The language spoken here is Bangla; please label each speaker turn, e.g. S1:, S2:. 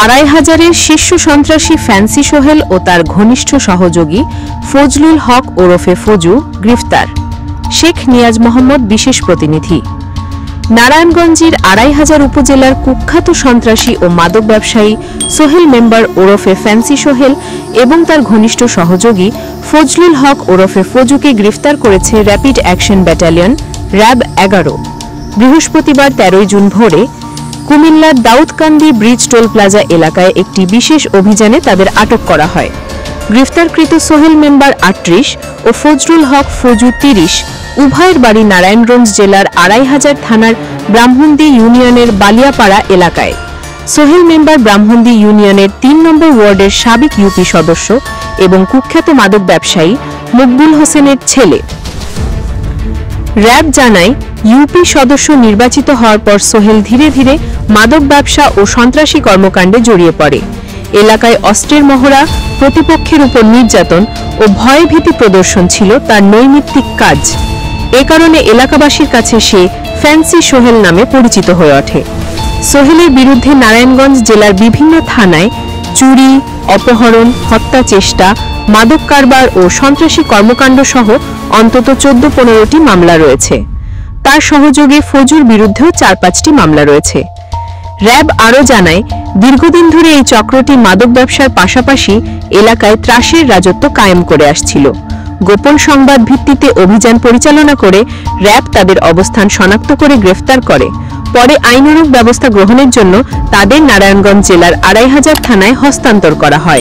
S1: ২৫০০-এর শীর্ষ সন্ত্রাসী ফ্যান্সি সোহেল ও তার ঘনিষ্ঠ সহযোগী ফজলুল হক ওরফে ফজু গ্রেফতার। শেখ নিয়াজ মোহাম্মদ বিশেষ প্রতিনিধি। নারায়ণগঞ্জের ২৫০০ উপজেলার কুখ্যাত সন্ত্রাসী ও মাদক ব্যবসায়ী সোহেল মেম্বার ওরফে ফ্যান্সি সোহেল এবং তার ঘনিষ্ঠ সহযোগী ফজলুল হক ওরফে ফজুকে গ্রেফতার করেছে র্যাপিড অ্যাকশন ব্যাটালিয়ন র্যাব ১১। বৃহস্পতিবার ১৩ জুন ভোরে কুমিল্লার দাউদকান্দি ব্রিজ টোল প্লাজা এলাকায় একটি বিশেষ অভিযানে তাদের আটক করা হয়। গ্রেফতারকৃত সোহেল মেম্বার ৩৮ ও ফজলুল হক ফজু ৩০ উভয়ের বাড়ি নারায়ণগঞ্জ জেলার ২৫০০ থানার ব্রাহ্মণদী ইউনিয়নের বালিয়াপাড়া এলাকায়। সোহেল মেম্বার ব্রাহ্মণদী ইউনিয়নের ৩ নম্বর ওয়ার্ডের সাবেক ইউপি সদস্য এবং কুখ্যাত মাদক ব্যবসায়ী মকবুল হোসেনের ছেলে। র্যাব জানায়, ইউপি সদস্য নির্বাচিত হওয়ার পর সোহেল ধীরে ধীরে মাদক ব্যবসা ও সন্ত্রাসী কর্মকাণ্ডে জড়িয়ে পড়ে। এলাকায় অস্ত্রের মহড়া, প্রতিপক্ষের উপর নির্যাতন ও ভয়ভীতি প্রদর্শন ছিল তার নৈমিত্তিক কাজ। এ কারণে এলাকাবাসীর কাছে সে ফ্যান্সি সোহেল নামে পরিচিত হয়ে ওঠে। সোহেলের বিরুদ্ধে নারায়ণগঞ্জ জেলার বিভিন্ন থানায় চুরি, অপহরণ, হত্যা চেষ্টা, মাদক কারবার ও সন্ত্রাসী কর্মকাণ্ড সহ অন্তত ১৪-১৫টি মামলা রয়েছে। তার সহযোগে ফজুর বিরুদ্ধেও ৪-৫টি মামলা রয়েছে। র্যাব আরও জানায়, দীর্ঘদিন ধরে এই চক্রটি মাদক ব্যবসার পাশাপাশি এলাকায় ত্রাসের রাজত্ব কায়েম করে আসছিল। গোপন সংবাদ ভিত্তিতে অভিযান পরিচালনা করে র্যাব তাদের অবস্থান শনাক্ত করে গ্রেফতার করে। পরে আইনানুগ ব্যবস্থা গ্রহণের জন্য তাদের নারায়ণগঞ্জ জেলার ২৫০০ থানায় হস্তান্তর করা হয়।